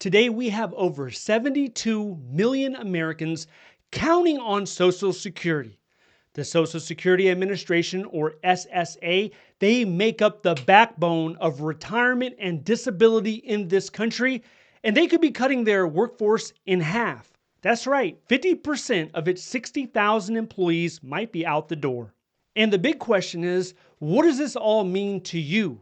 Today, we have over 72 million Americans counting on Social Security. The Social Security Administration, or SSA, they make up the backbone of retirement and disability in this country, and they could be cutting their workforce in half. That's right, 50% of its 60,000 employees might be out the door. And the big question is, what does this all mean to you?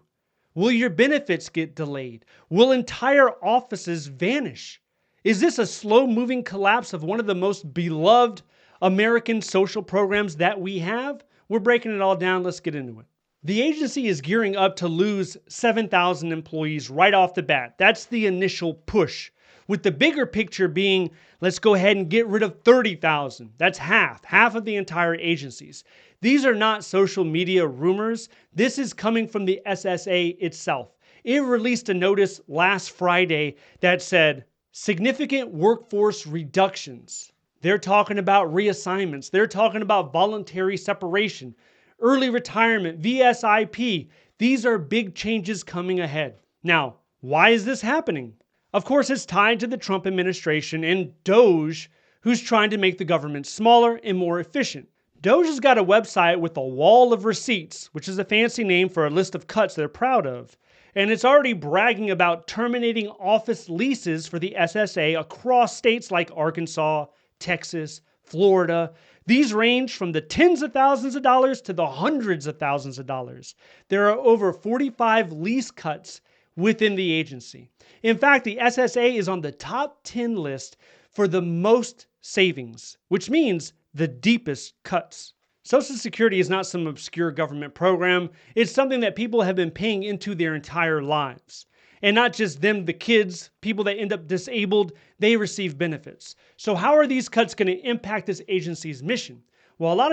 Will your benefits get delayed? Will entire offices vanish? Is this a slow-moving collapse of one of the most beloved American social programs that we have? We're breaking it all down. Let's get into it. The agency is gearing up to lose 7,000 employees right off the bat. That's the initial push. With the bigger picture being, let's go ahead and get rid of 30,000. That's half of the entire agencies. These are not social media rumors. This is coming from the SSA itself. It released a notice last Friday that said, significant workforce reductions. They're talking about reassignments. They're talking about voluntary separation, early retirement, VSIP. These are big changes coming ahead. Now, why is this happening? Of course, it's tied to the Trump administration and DOGE, who's trying to make the government smaller and more efficient. DOGE has got a website with a wall of receipts, which is a fancy name for a list of cuts they're proud of. And it's already bragging about terminating office leases for the SSA across states like Arkansas, Texas, Florida. These range from the tens of thousands of dollars to the hundreds of thousands of dollars. There are over 45 lease cuts within the agency. In fact, the SSA is on the top 10 list for the most savings, which means the deepest cuts. Social Security is not some obscure government program. It's something that people have been paying into their entire lives. And not just them, the kids, people that end up disabled, they receive benefits. So how are these cuts going to impact this agency's mission? Well, a lot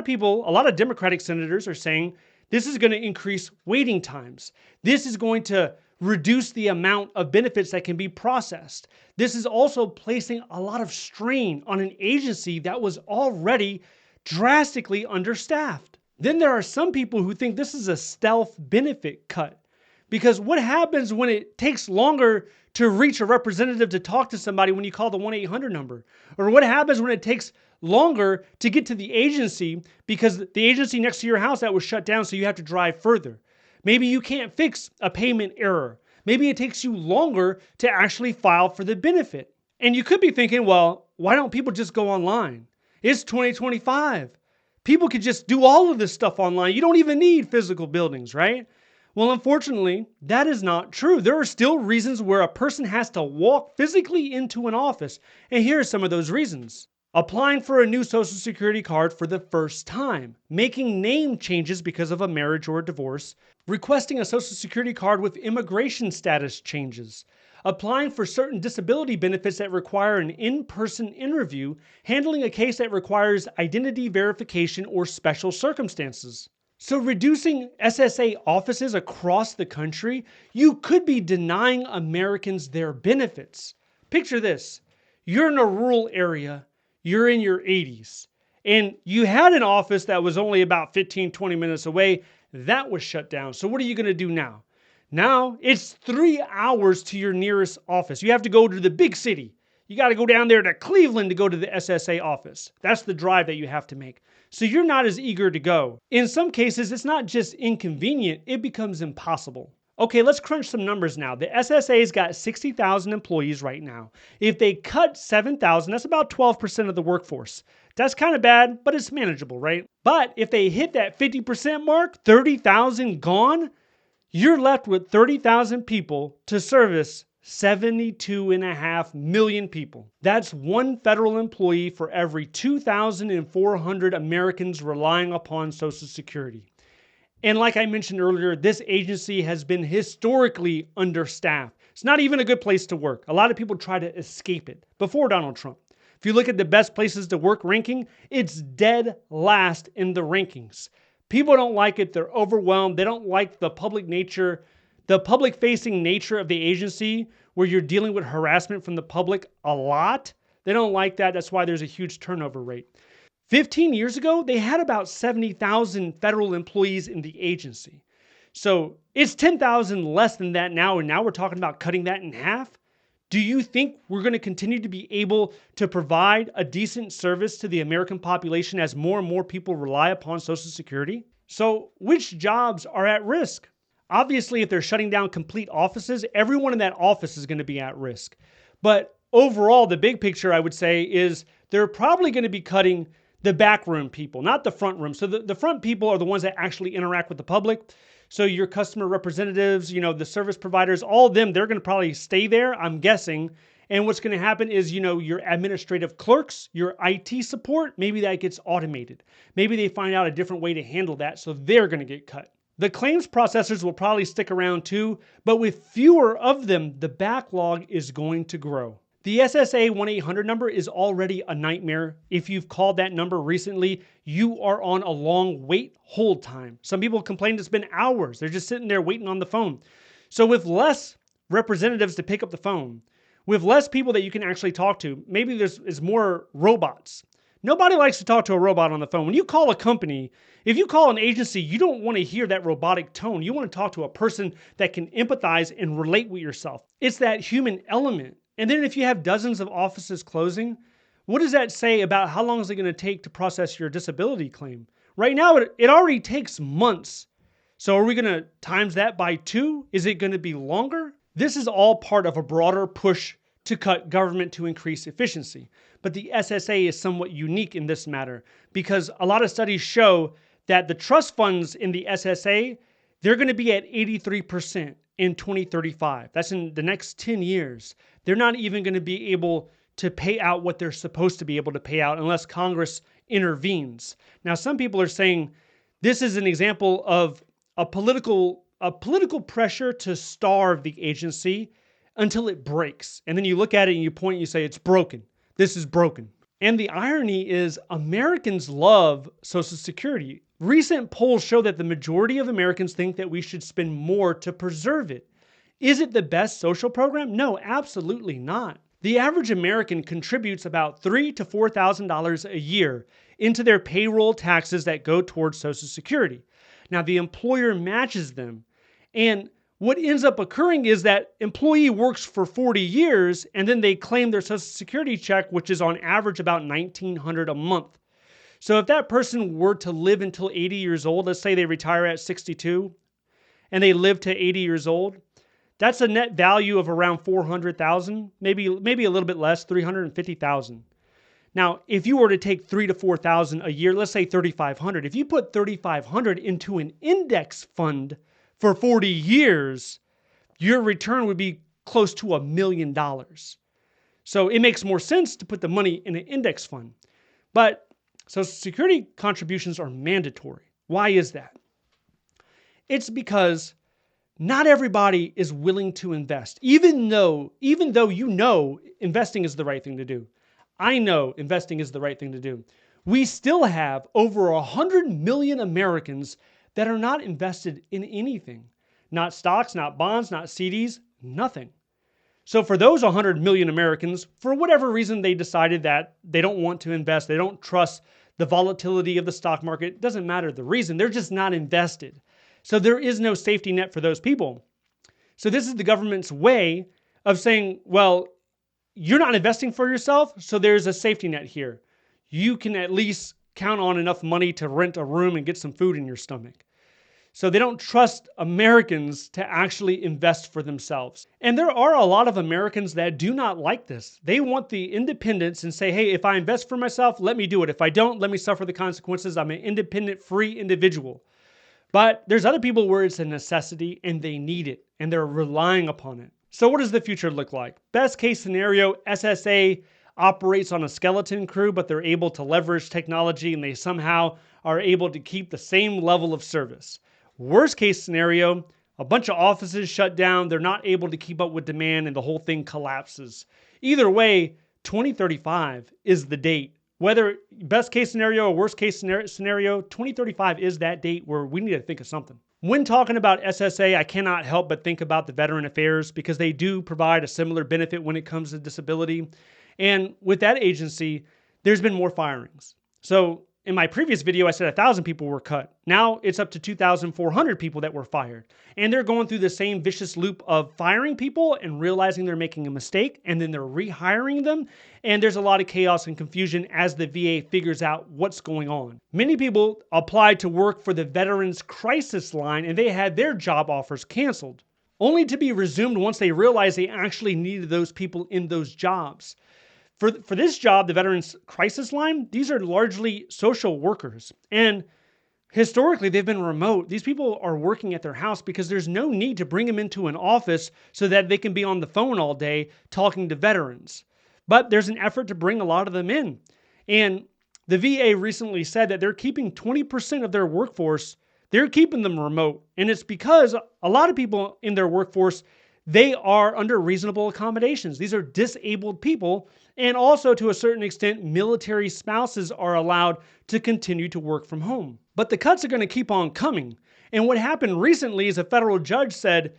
of Democratic senators are saying this is going to increase waiting times. This is going to reduce the amount of benefits that can be processed. This is also placing a lot of strain on an agency that was already drastically understaffed. Then there are some people who think this is a stealth benefit cut. Because what happens when it takes longer to reach a representative to talk to somebody when you call the 1-800 number? Or what happens when it takes longer to get to the agency because the agency next to your house that was shut down, so you have to drive further? Maybe you can't fix a payment error. Maybe it takes you longer to actually file for the benefit. And you could be thinking, well, why don't people just go online? It's 2025. People could just do all of this stuff online. You don't even need physical buildings, right? Well, unfortunately, that is not true. There are still reasons where a person has to walk physically into an office. And here are some of those reasons. Applying for a new Social Security card for the first time, making name changes because of a marriage or a divorce, requesting a Social Security card with immigration status changes, applying for certain disability benefits that require an in-person interview, handling a case that requires identity verification or special circumstances. So reducing SSA offices across the country, you could be denying Americans their benefits. Picture this. You're in a rural area. You're in your 80s, and you had an office that was only about 15, 20 minutes away. That was shut down. So what are you going to do now? Now it's 3 hours to your nearest office. You have to go to the big city. You got to go down there to Cleveland to go to the SSA office. That's the drive that you have to make. So you're not as eager to go. In some cases, it's not just inconvenient, it becomes impossible. Okay, let's crunch some numbers now. The SSA's got 60,000 employees right now. If they cut 7,000, that's about 12% of the workforce. That's kind of bad, but it's manageable, right? But if they hit that 50% mark, 30,000 gone, you're left with 30,000 people to service 72.5 million people. That's one federal employee for every 2,400 Americans relying upon Social Security. And like I mentioned earlier, this agency has been historically understaffed. It's not even a good place to work. A lot of people try to escape it before Donald Trump. If you look at the best places to work ranking, it's dead last in the rankings. People don't like it. They're overwhelmed. They don't like the public-facing nature of the agency where you're dealing with harassment from the public a lot. They don't like that. That's why there's a huge turnover rate. 15 years ago, they had about 70,000 federal employees in the agency. So it's 10,000 less than that now, and now we're talking about cutting that in half. Do you think we're going to continue to be able to provide a decent service to the American population as more and more people rely upon Social Security? So, which jobs are at risk? Obviously, if they're shutting down complete offices, everyone in that office is going to be at risk. But overall, the big picture, I would say, is they're probably going to be cutting the backroom people, not the front room. So the front people are the ones that actually interact with the public. So your customer representatives, the service providers, all of them, they're going to probably stay there, I'm guessing. And what's going to happen is, your administrative clerks, your IT support, maybe that gets automated. Maybe they find out a different way to handle that, so they're going to get cut. The claims processors will probably stick around too, but with fewer of them, the backlog is going to grow. The SSA 1-800 number is already a nightmare. If you've called that number recently, you are on a long wait hold time. Some people complain it's been hours. They're just sitting there waiting on the phone. So with less representatives to pick up the phone, with less people that you can actually talk to, maybe there's more robots. Nobody likes to talk to a robot on the phone. When you call a company, if you call an agency, you don't want to hear that robotic tone. You want to talk to a person that can empathize and relate with yourself. It's that human element. And then if you have dozens of offices closing, what does that say about how long is it going to take to process your disability claim? Right now, it already takes months. So are we going to times that by 2? Is it going to be longer? This is all part of a broader push to cut government to increase efficiency. But the SSA is somewhat unique in this matter because a lot of studies show that the trust funds in the SSA, they're going to be at 83% in 2035. That's in the next 10 years. They're not even going to be able to pay out what they're supposed to be able to pay out unless Congress intervenes. Now, some people are saying this is an example of a political pressure to starve the agency until it breaks. And then you look at it and you point and you say, it's broken. This is broken. And the irony is Americans love Social Security. Recent polls show that the majority of Americans think that we should spend more to preserve it. Is it the best social program? No, absolutely not. The average American contributes about $3,000 to $4,000 a year into their payroll taxes that go towards Social Security. Now, the employer matches them. And what ends up occurring is that employee works for 40 years and then they claim their Social Security check, which is on average about $1,900 a month. So if that person were to live until 80 years old, let's say they retire at 62 and they live to 80 years old, that's a net value of around $400,000, maybe a little bit less, $350,000. Now, if you were to take $3,000 to $4,000 a year, let's say $3,500, if you put $3,500 into an index fund for 40 years, your return would be close to $1 million. So it makes more sense to put the money in an index fund. But Social Security contributions are mandatory. Why is that? It's because not everybody is willing to invest, even though investing is the right thing to do. I know investing is the right thing to do. We still have over 100 million Americans that are not invested in anything. Not stocks, not bonds, not CDs, nothing. So for those 100 million Americans, for whatever reason they decided that they don't want to invest, they don't trust the volatility of the stock market, it doesn't matter the reason, they're just not invested. So there is no safety net for those people. So this is the government's way of saying, well, you're not investing for yourself, so there's a safety net here. You can at least count on enough money to rent a room and get some food in your stomach. So they don't trust Americans to actually invest for themselves. And there are a lot of Americans that do not like this. They want the independence and say, hey, if I invest for myself, let me do it. If I don't, let me suffer the consequences. I'm an independent, free individual. But there's other people where it's a necessity and they need it and they're relying upon it. So what does the future look like? Best case scenario, SSA operates on a skeleton crew, but they're able to leverage technology and they somehow are able to keep the same level of service. Worst case scenario, a bunch of offices shut down, they're not able to keep up with demand and the whole thing collapses. Either way, 2035 is the date. Whether best case scenario or worst case scenario, 2035 is that date where we need to think of something. When talking about SSA, I cannot help but think about the Veteran Affairs because they do provide a similar benefit when it comes to disability. And with that agency, there's been more firings. So in my previous video, I said 1,000 people were cut. Now it's up to 2,400 people that were fired. And they're going through the same vicious loop of firing people and realizing they're making a mistake, and then they're rehiring them. And there's a lot of chaos and confusion as the VA figures out what's going on. Many people applied to work for the Veterans Crisis Line, and they had their job offers canceled, only to be resumed once they realized they actually needed those people in those jobs. For this job, the Veterans Crisis Line, these are largely social workers. And historically, they've been remote. These people are working at their house because there's no need to bring them into an office so that they can be on the phone all day talking to veterans. But there's an effort to bring a lot of them in. And the VA recently said that they're keeping 20% of their workforce, they're keeping them remote. And it's because a lot of people in their workforce, they are under reasonable accommodations. These are disabled people, and also to a certain extent, military spouses are allowed to continue to work from home. But the cuts are going to keep on coming. And what happened recently is a federal judge said,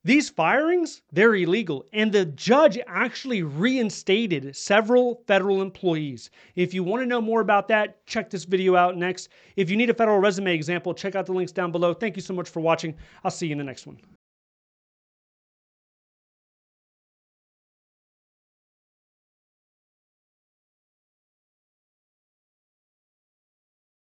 these firings, they're illegal. And the judge actually reinstated several federal employees. If you want to know more about that, check this video out next. If you need a federal resume example, check out the links down below. Thank you so much for watching. I'll see you in the next one.